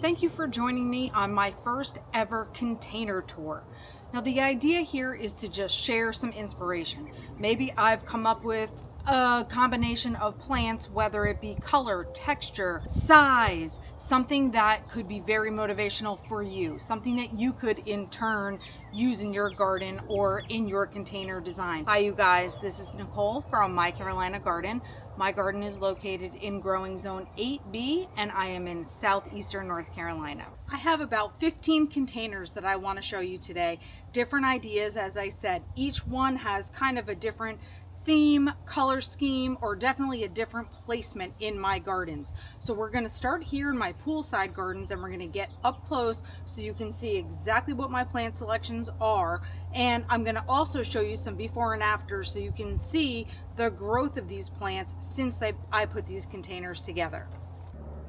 Thank you for joining me on my first ever container tour. Now the idea here is to just share some inspiration. Maybe I've come up with a combination of plants, whether it be color, texture, size, something that could be very motivational for you, something that you could in turn use in your garden or in your container design. Hi you guys, this is Nicole from My Carolina Garden. My garden is located in growing zone 8B and I am in southeastern North Carolina. I have about 15 containers that I want to show you today. Different ideas, as I said. Each one has kind of a different theme, color scheme, or definitely a different placement in my gardens. So we're going to start here in my poolside gardens and we're going to get up close so you can see exactly what my plant selections are. And I'm going to also show you some before and after so you can see the growth of these plants since I put these containers together.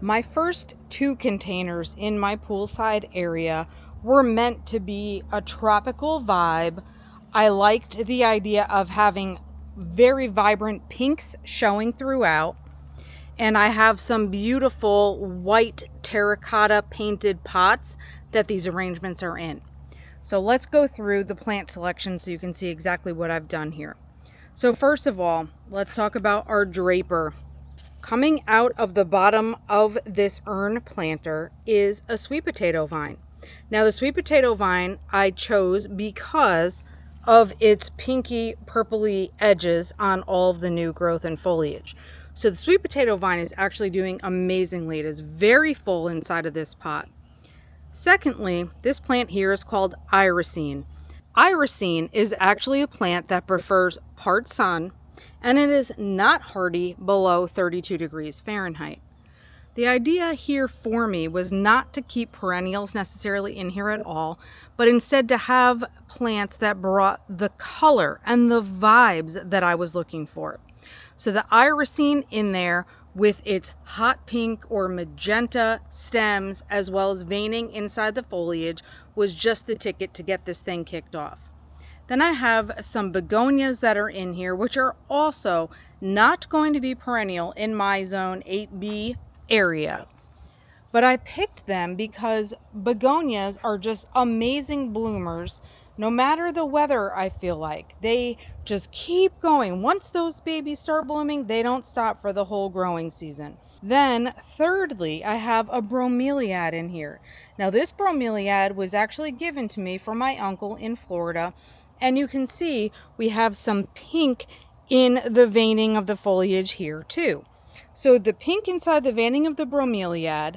My first two containers in my poolside area were meant to be a tropical vibe. I liked the idea of having very vibrant pinks showing throughout, and I have some beautiful white terracotta painted pots that these arrangements are in. So let's go through the plant selection so you can see exactly what I've done here. So first of all, let's talk about our draper. Coming out of the bottom of this urn planter is a sweet potato vine. Now the sweet potato vine I chose because of its pinky purpley edges on all of the new growth and foliage. So the sweet potato vine is actually doing amazingly. It is very full inside of this pot. Secondly, this plant here is called irisine. Irisine is actually a plant that prefers part sun, and it is not hardy below 32 degrees Fahrenheit. The idea here for me was not to keep perennials necessarily in here at all, but instead to have plants that brought the color and the vibes that I was looking for. So the irisine in there with its hot pink or magenta stems as well as veining inside the foliage was just the ticket to get this thing kicked off. Then I have some begonias that are in here, which are also not going to be perennial in my zone 8B area. But I picked them because begonias are just amazing bloomers. No matter the weather, I feel like they just keep going. Once those babies start blooming, they don't stop for the whole growing season. Then thirdly, I have a bromeliad in here. Now this bromeliad was actually given to me from my uncle in Florida. And you can see we have some pink in the veining of the foliage here too. So the pink inside the veining of the bromeliad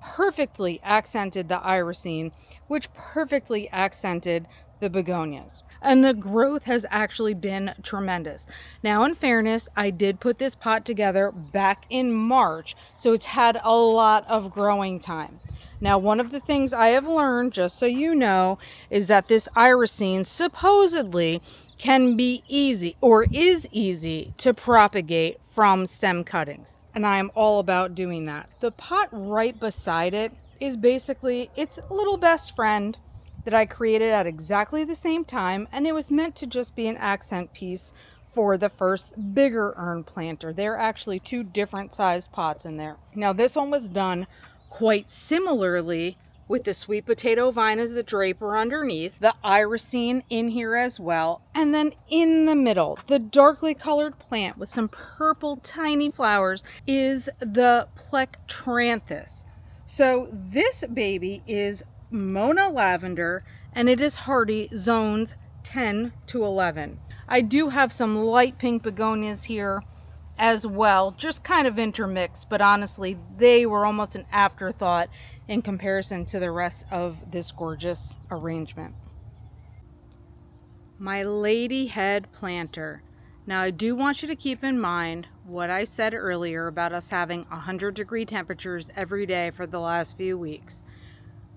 perfectly accented the irisine, which perfectly accented the begonias. And the growth has actually been tremendous. Now, in fairness, I did put this pot together back in March, so it's had a lot of growing time. Now, one of the things I have learned, just so you know, is that this irisine supposedly can be easy or is easy to propagate from stem cuttings. And I am all about doing that. The pot right beside it is basically its little best friend that I created at exactly the same time. And it was meant to just be an accent piece for the first bigger urn planter. There are actually two different sized pots in there. Now this one was done quite similarly with the sweet potato vine as the draper underneath, the irisine in here as well, and then in the middle, the darkly colored plant with some purple tiny flowers is the plectranthus. So this baby is Mona lavender and it is hardy zones 10 to 11. I do have some light pink begonias here as well, just kind of intermixed, but honestly they were almost an afterthought in comparison to the rest of this gorgeous arrangement. My ladyhead planter. Now I do want you to keep in mind what I said earlier about us having 100-degree temperatures every day for the last few weeks.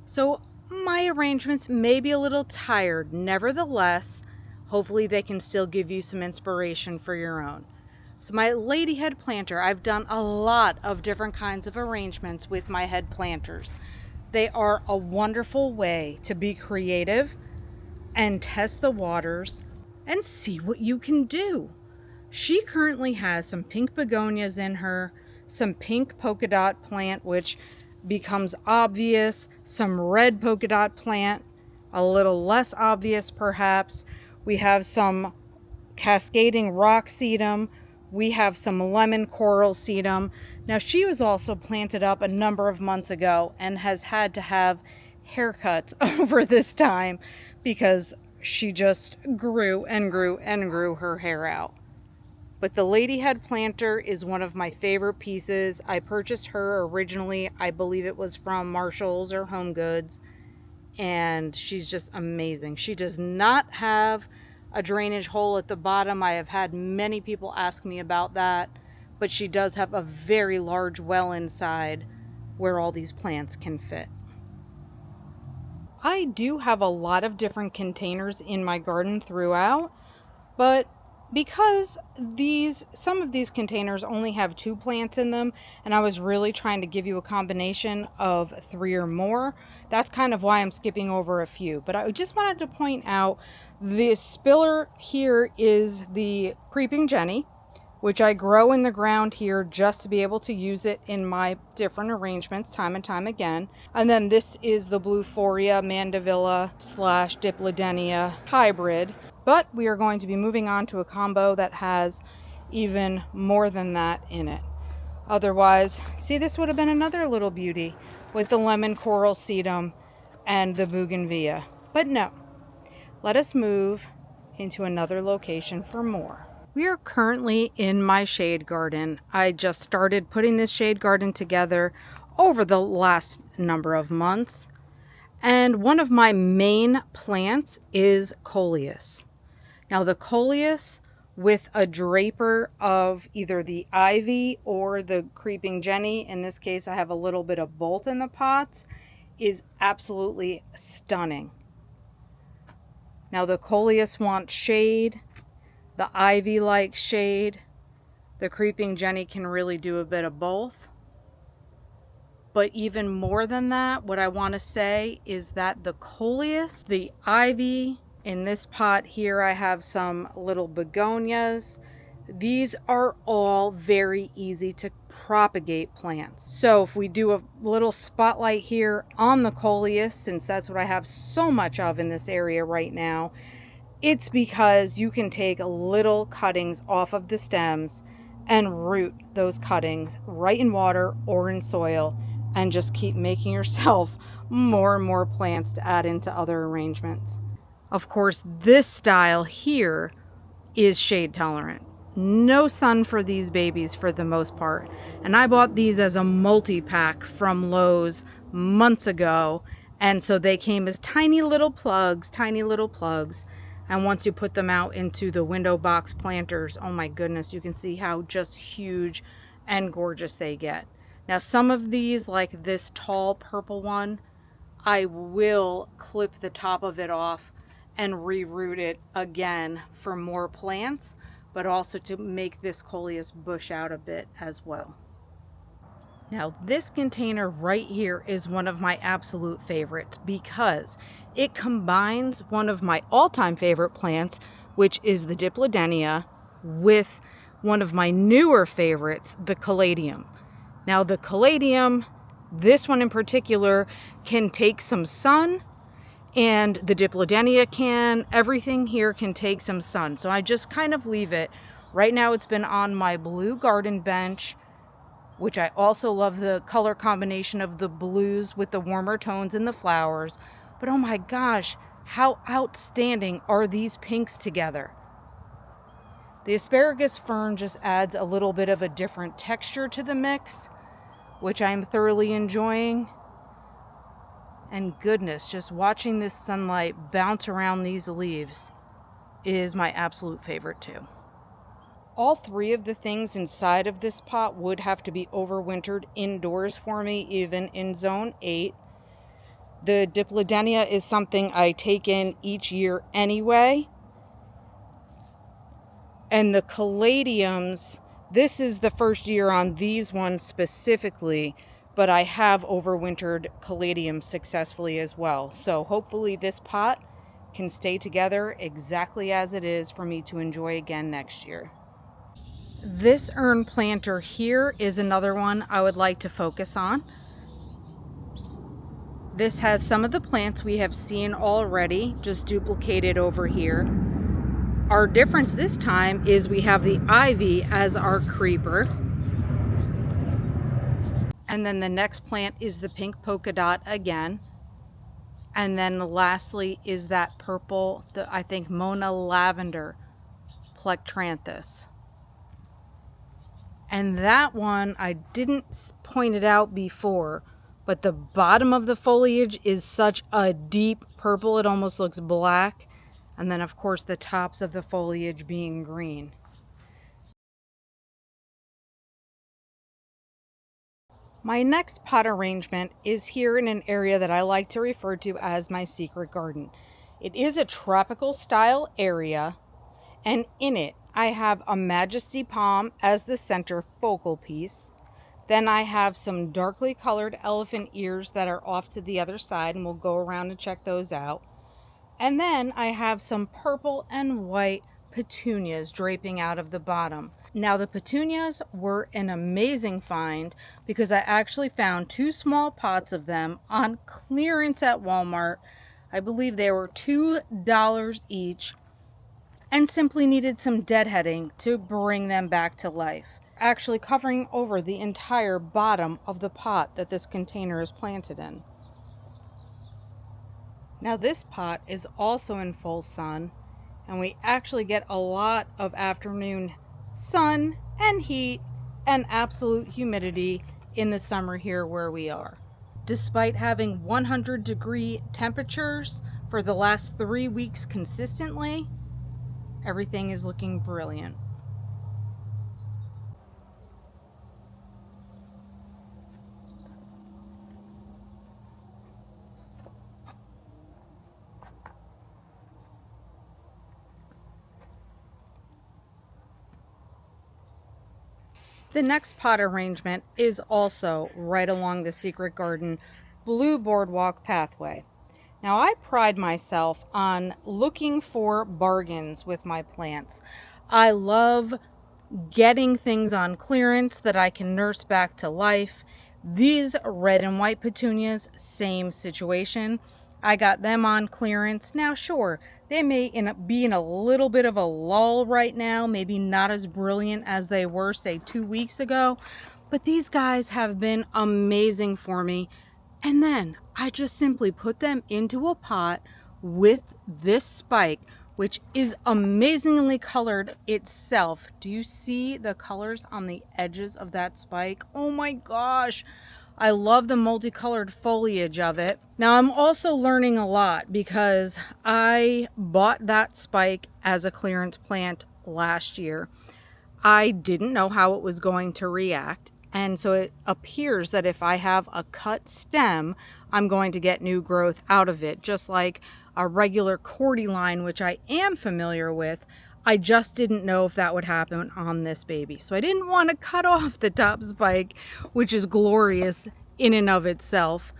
So my arrangements may be a little tired. Nevertheless, hopefully they can still give you some inspiration for your own. So my ladyhead planter, I've done a lot of different kinds of arrangements with my head planters. They are a wonderful way to be creative and test the waters and see what you can do. She currently has some pink begonias in her, some pink polka dot plant, which becomes obvious. Some red polka dot plant, a little less obvious perhaps. We have some cascading rock sedum. We have some lemon coral sedum. Now she was also planted up a number of months ago and has had to have haircuts over this time because she just grew and grew and grew her hair out. But the ladyhead planter is one of my favorite pieces. I purchased her originally, I believe it was from Marshall's or Home Goods, and she's just amazing. She does not have a drainage hole at the bottom. I have had many people ask me about that, but she does have a very large well inside where all these plants can fit. I do have a lot of different containers in my garden throughout, but because some of these containers only have 2 plants in them, and I was really trying to give you a combination of 3 or more, that's kind of why I'm skipping over a few. But I just wanted to point out this spiller here is the Creeping Jenny, which I grow in the ground here just to be able to use it in my different arrangements time and time again. And then this is the Bluephoria mandevilla / Dipladenia hybrid. But we are going to be moving on to a combo that has even more than that in it. Otherwise, see, this would have been another little beauty with the lemon coral sedum and the bougainvillea. But no, let us move into another location for more. We are currently in my shade garden. I just started putting this shade garden together over the last number of months. And one of my main plants is coleus. Now the coleus with a draper of either the ivy or the creeping jenny, in this case I have a little bit of both in the pots, is absolutely stunning. Now the coleus wants shade. The ivy likes shade. The creeping jenny can really do a bit of both. But even more than that, what I want to say is that the coleus, the ivy, in this pot here I have some little begonias. These are all very easy to propagate plants. So if we do a little spotlight here on the coleus, since that's what I have so much of in this area right now, it's because you can take little cuttings off of the stems and root those cuttings right in water or in soil and just keep making yourself more and more plants to add into other arrangements. Of course, this style here is shade tolerant. No sun for these babies for the most part. And I bought these as a multi-pack from Lowe's months ago. And so they came as tiny little plugs. And once you put them out into the window box planters, oh my goodness, you can see how just huge and gorgeous they get. Now some of these, like this tall purple one, I will clip the top of it off and reroot it again for more plants, but also to make this coleus bush out a bit as well. Now this container right here is one of my absolute favorites because it combines one of my all-time favorite plants, which is the Dipladenia, with one of my newer favorites, the Caladium. Now the Caladium, this one in particular, can take some sun, and the Dipladenia can. Everything here can take some sun. So I just kind of leave it. Right now it's been on my blue garden bench, which I also love the color combination of the blues with the warmer tones in the flowers. But oh my gosh, how outstanding are these pinks together? The asparagus fern just adds a little bit of a different texture to the mix, which I'm thoroughly enjoying. And goodness, just watching this sunlight bounce around these leaves is my absolute favorite too. All 3 of the things inside of this pot would have to be overwintered indoors for me, even in zone 8. The Dipladenia is something I take in each year anyway. And the caladiums, this is the first year on these ones specifically, but I have overwintered caladiums successfully as well. So hopefully this pot can stay together exactly as it is for me to enjoy again next year. This urn planter here is another one I would like to focus on. This has some of the plants we have seen already, just duplicated over here. Our difference this time is we have the ivy as our creeper. And then the next plant is the pink polka dot again. And then lastly is that purple, I think Mona lavender plectranthus. And that one, I didn't point it out before, but the bottom of the foliage is such a deep purple, it almost looks black. And then of course the tops of the foliage being green. My next pot arrangement is here in an area that I like to refer to as my secret garden. It is a tropical style area, and in it I have a Majesty palm as the center focal piece. Then I have some darkly colored elephant ears that are off to the other side, and we'll go around and check those out. And then I have some purple and white petunias draping out of the bottom. Now the petunias were an amazing find because I actually found 2 small pots of them on clearance at Walmart. I believe they were $2 each, and simply needed some deadheading to bring them back to life, actually covering over the entire bottom of the pot that this container is planted in. Now this pot is also in full sun, and we actually get a lot of afternoon sun and heat and absolute humidity in the summer here where we are. Despite having 100-degree temperatures for the last 3 weeks consistently, everything is looking brilliant. The next pot arrangement is also right along the secret garden blue boardwalk pathway. Now I pride myself on looking for bargains with my plants. I love getting things on clearance that I can nurse back to life. These red and white petunias, same situation. I got them on clearance. Now sure, they may be in a little bit of a lull right now, maybe not as brilliant as they were say 2 weeks ago, but these guys have been amazing for me. And then I just simply put them into a pot with this spike, which is amazingly colored itself. Do you see the colors on the edges of that spike? Oh my gosh, I love the multicolored foliage of it. Now I'm also learning a lot because I bought that spike as a clearance plant last year. I didn't know how it was going to react. And so it appears that if I have a cut stem, I'm going to get new growth out of it, just like a regular cordyline, which I am familiar with. I just didn't know if that would happen on this baby. So I didn't want to cut off the top spike, which is glorious in and of itself.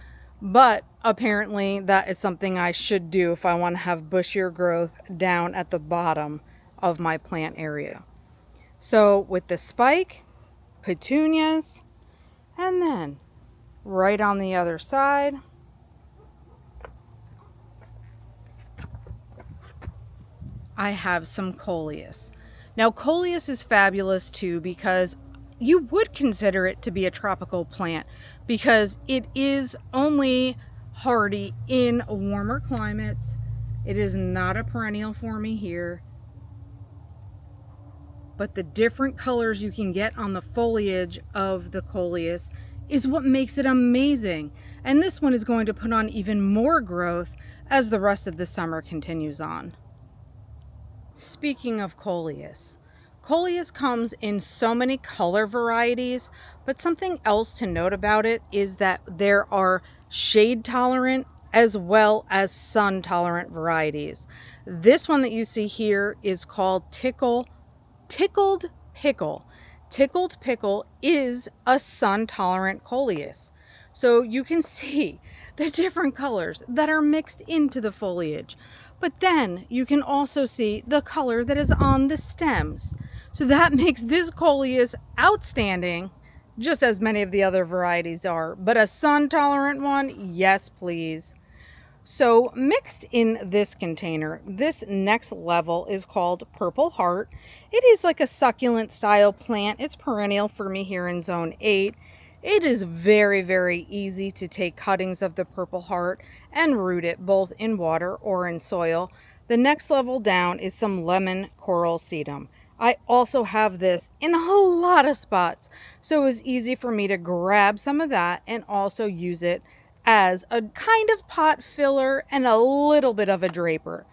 But apparently that is something I should do if I want to have bushier growth down at the bottom of my plant area. So with the spike, petunias, and then right on the other side, I have some coleus. Now coleus is fabulous too because you would consider it to be a tropical plant because it is only hardy in warmer climates. It is not a perennial for me here. But the different colors you can get on the foliage of the coleus is what makes it amazing. And this one is going to put on even more growth as the rest of the summer continues on. Speaking of coleus, coleus comes in so many color varieties, but something else to note about it is that there are shade tolerant as well as sun tolerant varieties. This one that you see here is called Tickled Pickle. Tickled Pickle is a sun-tolerant coleus. So you can see the different colors that are mixed into the foliage. But then you can also see the color that is on the stems. So that makes this coleus outstanding just as many of the other varieties are. But a sun tolerant one, yes please. So mixed in this container, this next level is called Purple Heart. It is like a succulent style plant. It's perennial for me here in Zone 8. It is very, very easy to take cuttings of the Purple Heart and root it both in water or in soil. The next level down is some lemon coral sedum. I also have this in a lot of spots, so it was easy for me to grab some of that and also use it as a kind of pot filler and a little bit of a draper.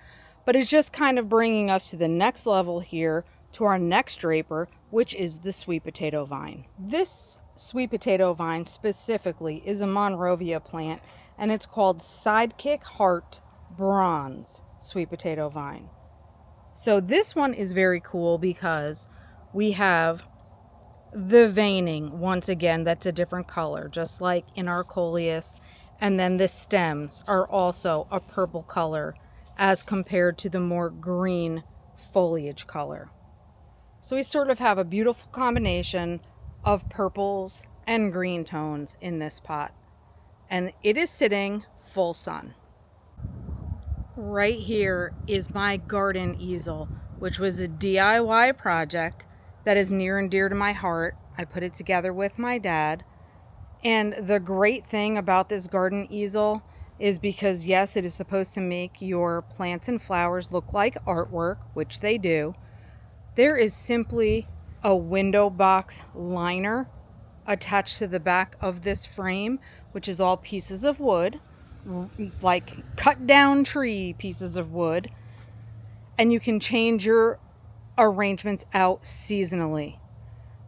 But it's just kind of bringing us to the next level here, to our next draper, which is the sweet potato vine. This sweet potato vine specifically is a Monrovia plant, and it's called Sidekick Heart Bronze sweet potato vine. So this one is very cool because we have the veining, once again, that's a different color, just like in our coleus. And then the stems are also a purple color as compared to the more green foliage color. So we sort of have a beautiful combination of purples and green tones in this pot. And it is sitting full sun. Right here is my garden easel, which was a DIY project that is near and dear to my heart. I put it together with my dad. And the great thing about this garden easel is because, yes, it is supposed to make your plants and flowers look like artwork, which they do. There is simply a window box liner attached to the back of this frame, which is all pieces of wood, like cut down tree pieces of wood. And you can change your arrangements out seasonally.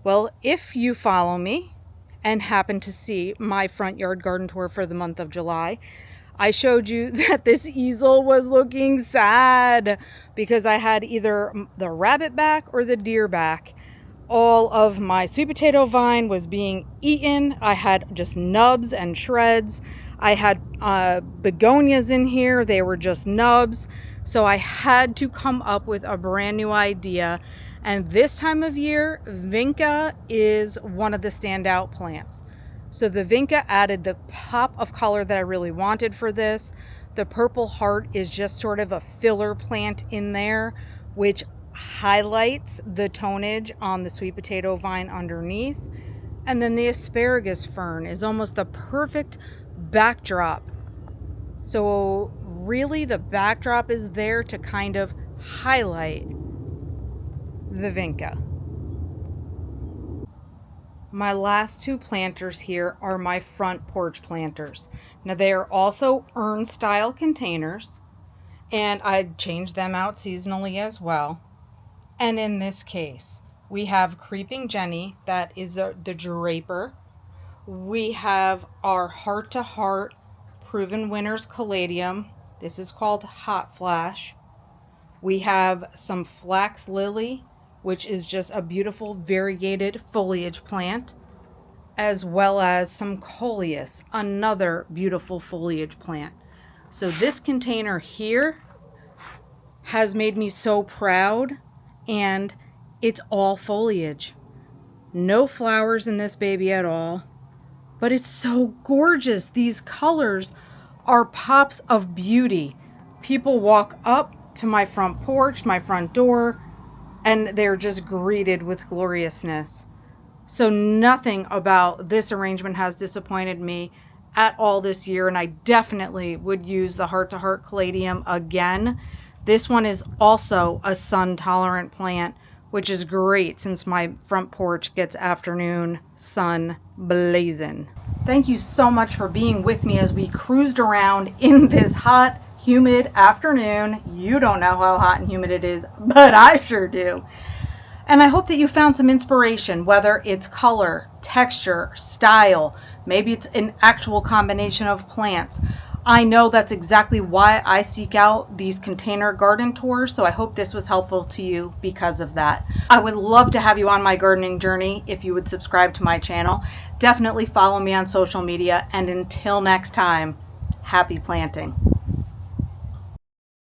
Well, if you follow me and happen to see my front yard garden tour for the month of July, I showed you that this easel was looking sad because I had either the rabbit back or the deer back. All of my sweet potato vine was being eaten. I had just nubs and shreds. I had begonias in here. They were just nubs. So I had to come up with a brand new idea. And this time of year, vinca is one of the standout plants. So the vinca added the pop of color that I really wanted for this. The Purple Heart is just sort of a filler plant in there, which highlights the tonnage on the sweet potato vine underneath. And then the asparagus fern is almost the perfect backdrop. So really the backdrop is there to kind of highlight the vinca. My last two planters here are my front porch planters. Now they are also urn style containers, and I changed them out seasonally as well. And in this case, we have Creeping Jenny, that is the draper. We have our Heart to Heart Proven Winners Caladium. This is called Hot Flash. We have some Flax Lily, which is just a beautiful variegated foliage plant, as well as some Coleus, another beautiful foliage plant. So this container here has made me so proud, and it's all foliage. No flowers in this baby at all, but it's so gorgeous. These colors are pops of beauty. People walk up to my front porch, my front door, and they're just greeted with gloriousness. So nothing about this arrangement has disappointed me at all this year, and I definitely would use the Heart to Heart Caladium again. This one is also a sun tolerant plant, which is great since my front porch gets afternoon sun blazing. Thank you so much for being with me as we cruised around in this hot, humid afternoon. You don't know how hot and humid it is, but I sure do. And I hope that you found some inspiration, whether it's color, texture, style, maybe it's an actual combination of plants. I know that's exactly why I seek out these container garden tours, so I hope this was helpful to you because of that. I would love to have you on my gardening journey if you would subscribe to my channel. Definitely follow me on social media, and until next time, happy planting.